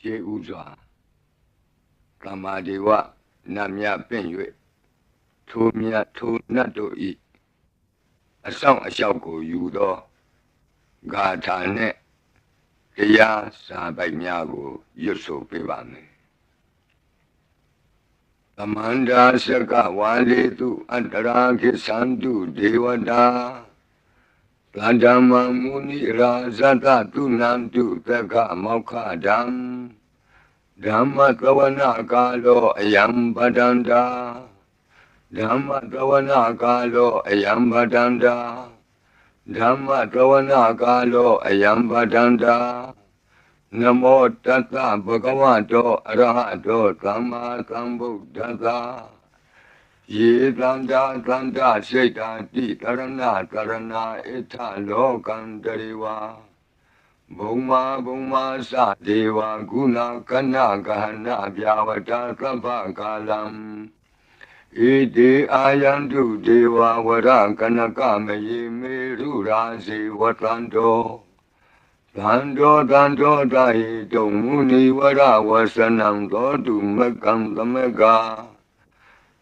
ရှေးဥစွာကမ္မာဒေဝနတ်မြပင့်၍ထိုမြတ်ထိုနတ်တို့ဤအဆောင်အလျှောက်ကိုယူသောဂါထာနှင့်တရားစာပိုက်များကိုရွတ်ဆိုပေးပါမယ်သမန္တာစကဝါလေတုအတ္တရာခိသန္တုဒေဝတာသန္ဓမ္မမုနိရာဇတတုနန္တုသက္ခမောက္ခဒံဓမ္မသဝနာကာလောအယံပဒန္တာဓမ္မသဝနာကာလောအယံပဒန္တာဓမ္မသဝနာကာလောအယံပဒန္တာနမောတတ္တဗဂဝတောအရဟတောသမ္မာသမ္ဗုဒ္ဓတ္တယေတန္တာသန္တာစိတ်တာတိတရဏတရဏဣထလောကံတရိဝါဘုံမာဘုံမာသဒေဝဂုဏကနဂဟဏဗျာဝတသဗ္ဗကာလံဣတိအာယန္တုဒေဝဝရကနကမယေမေရုရာဇေဝတန္တောသန္တောသန္တောတာဟိတုံမုနိဝရဝဆနံသောတုမကံသမက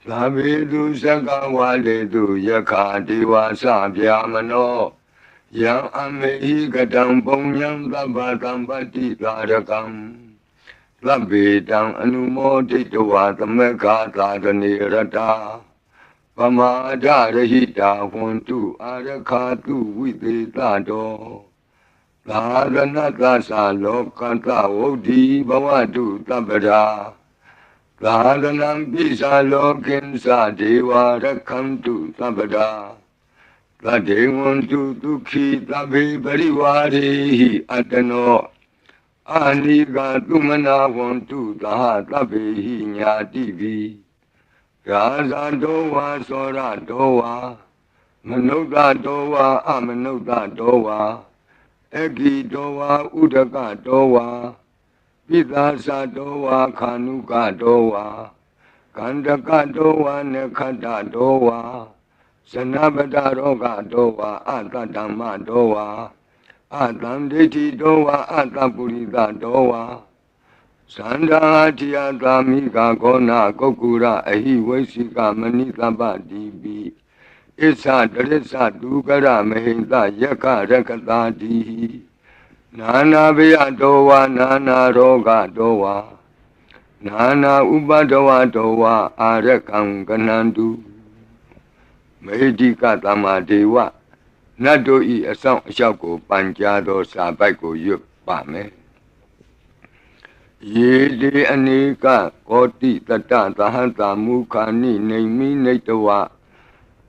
သာဝေတုသကဝါလေတုယခာဒေဝသဗျာမနောယံအမေဟိကတံပုံညံသဗ္ဗတံပတိသာရကံသဗ္ဗေတံအနုမောဒိတဝါသမကသာသနေရတာပမာဒရဟိတာဟွန်တုအာရခာတုဝိသေတတောသာရဏတသလောကတဝုဒ္ဓိဘဝတုတပ္ပရာသာရဏံပိစာလောကိဉ္စဒေဝရခန္တုတပ္ပရာသတ္တေဝန္တုဒုက္ခိသဗ္ဗေပရိဝါရေဟိအတ္တနောအာနိကသုမနာဝန္တုသဟသဗ္ဗေဟိညာတိပိရာဇတောဝါသောရတောဝါမနုဿတောဝါအမနုဿတောဝါအဂိတောဝါဥဒကတောဝါပိသာသတောဝါခာနုကတောဝါကန္တကတောဝါနခတ္တတောဝါဇနပတရောဂတောဝါအတ္တဓမ္မတောဝါအတံဒိဋ္ဌိတောဝါအတ္တပုရိသတောဝါသန္တာတိယသာမိကဂောနာကုက္ကူရအဟိဝိသိကမဏိသဗ္ဗတိပိဣစ္ဆတရစ္ဆဒုက္ကရမဟိန္တယက္ခရကတာတိနာနာဘယတောဝါနာနာရောဂတောဝါနာနာဥပဒဝတောဝါအာရကံကနန္တုမေဟိကသမ္မာဒေဝနတ်တို့ဤအဆောင်အလျှောက်ကိုပန်ကြားသောစာပိုက်ကိုရွတ်ပါမယ်ယေတိအနေကကောတိတတ္တသဟံတာမုခာနိနေမိနေတဝ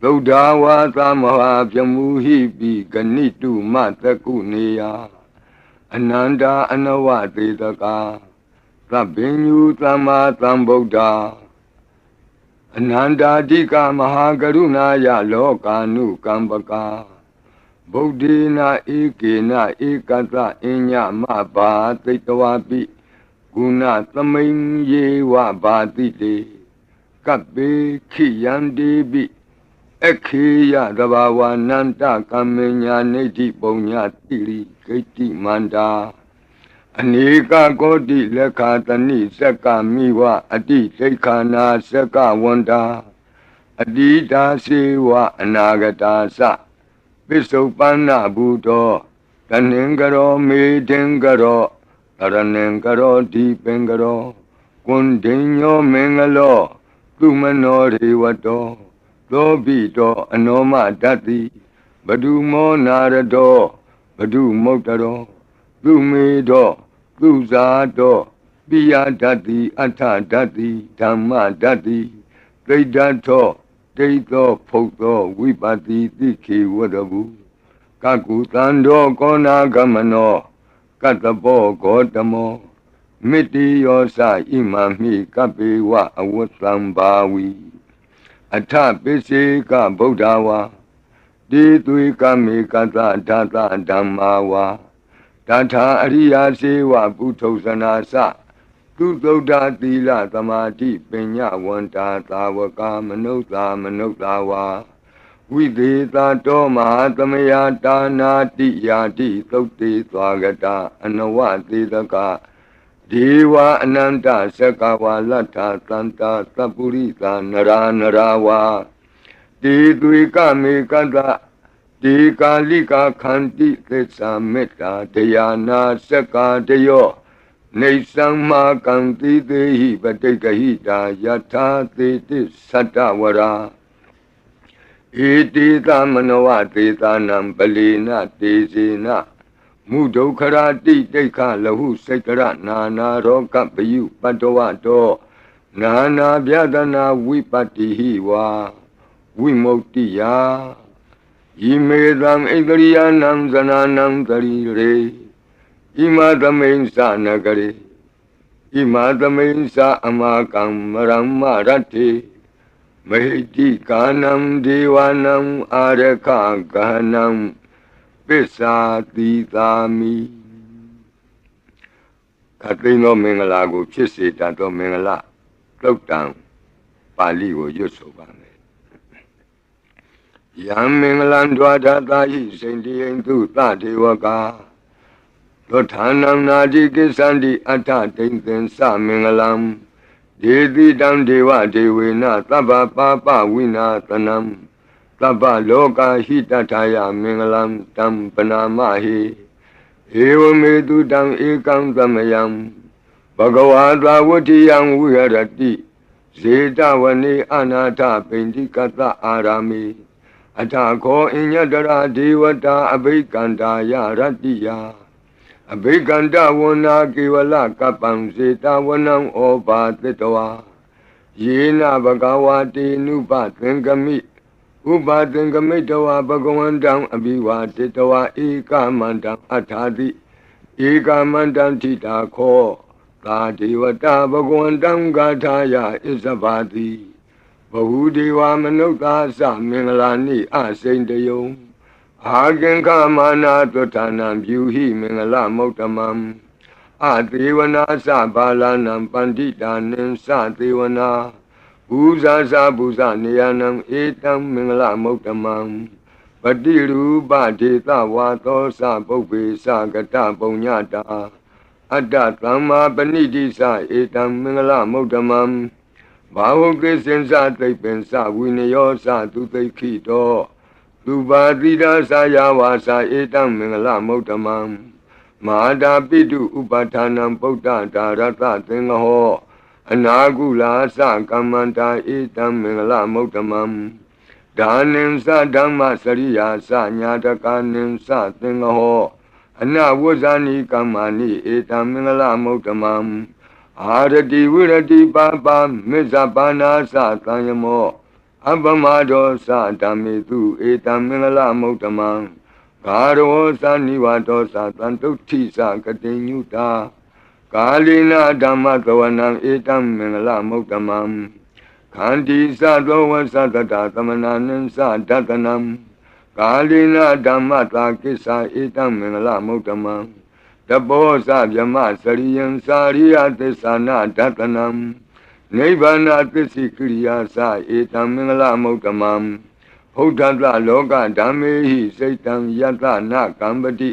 သုဒ္ဓဝါသမဟာပြမူဟိပိဂဏိတုမတကုနေယအနန္တာအနဝသေတကာသဗ္ဗညုသမ္မာသမ္ဗုဒ္ဓအနန္တာတိကမဟာကရုဏာယလောကာနုကမ္ပကာဗုဒ္ဓေနဧကေနဧကတအညမဘာသိတဝပိဂုဏသမိန်ယေဝဘာတိတေကပ္ပေခိယံတိပိခေယသဘာဝနန္တကမ္မညာနေတိပုံညာတိရိဂိတိမန္တာအနေကကောတိလက်ခာတဏိစက္ကမိဝအတိသိက္ခာနာစက္ကဝန္တာအတိတာစေဝအနာဂတာသပိစုပန္နဘူတောတဏင်္ဂရောမေတင်္ဂရောတရဏင်္ဂရောဒီပင်္ဂရောကွန်ဒိညောမင်္ဂလောသူမနောရေဝတောသောပိတောအနောမတတ္တိဘဒုမောနာရတောဘဒုမုတ်တရောသူမေတောသူဇာတောပိယတတ္တိအထတတ္တိဓမ္မတတ္တိသိတ္တထောဒိဋ္ဌောဖုတ်သောဝိပတိတိခေဝရဗုကကုတံတောကောနာဂမနောကတ္တဘောဂောတမောမိတိယောသဣမံမိကပ္ပေဝအဝတ္တံဘာဝီအထပိစေကဗုဒ္ဓဝါတိသွေကမေကတဓာတဓမ္မာဝါတထာအရိယာစေဝပုထုဇနာသသူသုဒ္ဓသီလသမာဓိပညာဝန္တာသာဝကမနုဿာဝါဝိသေသတောမဟာသမယတာနာတိယာတိသုတ်တေသွားကတာအနဝသေတက ဒေဝအနန္တစကဝါလတ္ထသန္တာသပ္ပုရိသနရာနရာဝါတေသွေကမေကတ္တေကာလိကာခန္တိသစ္စာမေတ္တာတရားနာစက္ကာတယောနေသံမာကံတိသေဟိပဋိက္ခဟိတာယထာသေတိသတ္တဝရာဧတိသမနောဝသေသနံပလီနတေဇေနမုဒုက္ခရာတိဒိဋ္ဌလဟုစိတ်ကရနာနာရောဂပယုပတ္တဝတောနာနာဗျဒနာဝိပတ္တိဟိဝါဝိမုတ္တိယယိမေသံဣန္ဒရိယနံဇနာနံသရိရေဣမသမိန်္စနဂရေဣမသမိန်္စအမကံမရမ္မရတ္တိမဟိတိကာနံဒေဝနံအာရခဂဟနံပစ္စာတိသာမိခသိန်းသောမင်္ဂလာကိုဖြစ်စေတတ်သောမင်္ဂလာသုတ်တံပါဠိကိုရွတ်ဆိုပါမယ်ယံမင်္ဂလံဒွါဒတာဟိစိန္တိယံသူသဒေဝကာသောဌာနံနာတိကိစ္ဆန္တိအထတိန်သင်္စမင်္ဂလံဒေတိတံဒေဝဒေဝေနသဗ္ဗပါပဝိနာသနံသဗ္ဗလောကဟိတထာယမင်္ဂလံတံပနာမဟိဧဝမေတုတံဧကံသမယံဘဂဝါသာဝတ္တိယံဝိဟရတိဇေတဝနေအနာထပိန္တိကတအာရာမိအထခောအညတရာဒေဝတာအဘိကန္တာယရတ္တိယအဘိကန္တဝနာကေဝလကပ္ပံဇေတဝနံဩဘာသတ္တဝါယေနဘဂဝါတေနုပသင်္ကမိဥပသင်္ကမိတဝါဘဂဝန္တံအဘိဝါတေတဝါဧကမန္တံအထာတိဧကမန္တံထိတာခောသာဒေဝတာဘဂဝန္တံဂါထာယဣဇဘာတိဘဟုဒေဝမနုဿာသမင်္ဂလာနိအစိန်တယုံအာကင်္ခမာနာသွဋ္ဌာနံပြုဟိမင်္ဂလမௌတမံအသေဝနာသဘာလနံပန္တိတာနင်္စသေဝနာဘူဇာသဘူဇနေယနံဧတံမင်္ဂလမௌတမံပတိရူပဒေသဝါသောသပုပ္ပေသကတပုညတာအတ္တသမ္မာပဏိတိသဧတံမင်္ဂလမௌတမံဘာဝကိစင်္စသိပ္ပင်္စဝိနယောသသူသိခိတောသူပါတိဒာသာယဝါစာဧတံမင်္ဂလမௌတမံမဟာတာပိတုဥပဌာနံပုဒ္ဒတာရတသင်္ဃဟောအနာကုလာသကမ္မန္တာဧတံမင်္ဂလမௌတမံဒါနင်္စဓမ္မစရိယာသညာတကာနင်္စသင်္ဃဟောအနဝဇ္ဇာနိကမ္မာနိဧတံမင်္ဂလမௌတမံအာရတိဝိရတိပါပါမစ္ဆပါနာသသံယမောအပမဒောသဓမ္မေတုဧတံမင်္ဂလမௌတမံဂါရောသနိဝါဒောသသံတုဋ္ဌိသကတိညုတာကာလိနာဓမ္မသဝနံဧတံမင်္ဂလမௌတမံခန္တီသသောဝသတတသမနာနင်္စဒတနံကာလိနာဓမ္မသာကိစ္ဆာဧတံမင်္ဂလမௌတမံတဘောသဗြမစရိယံစာရိယသစ္ဆာနာဒတနံနိဗ္ဗာနသစ္စိကိရိယာသဧတံမင်္ဂလမௌတမံဟုတ်တတလောကဓမ္မေဟိစိတ်တံယတနာကံပတိ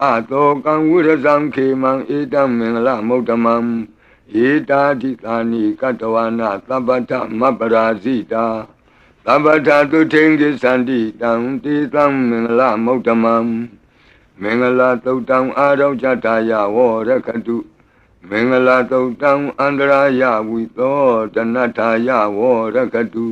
အတောကံဝိရဇံခေမံဧတံမင်္ဂလမௌတမံဧတာတိသာနိကတဝနာသဗ္ဗထမပ္ပရာဇိတာသဗ္ဗထသုထိန်ကိသန္တိတံတေသံမင်္ဂလမௌတမံမင်္ဂလာသုတ်တံအာရောဇတာယဝရခတုမင်္ဂလာသုတ်တံအန္တရာယဝိသောတနထာယဝရခတု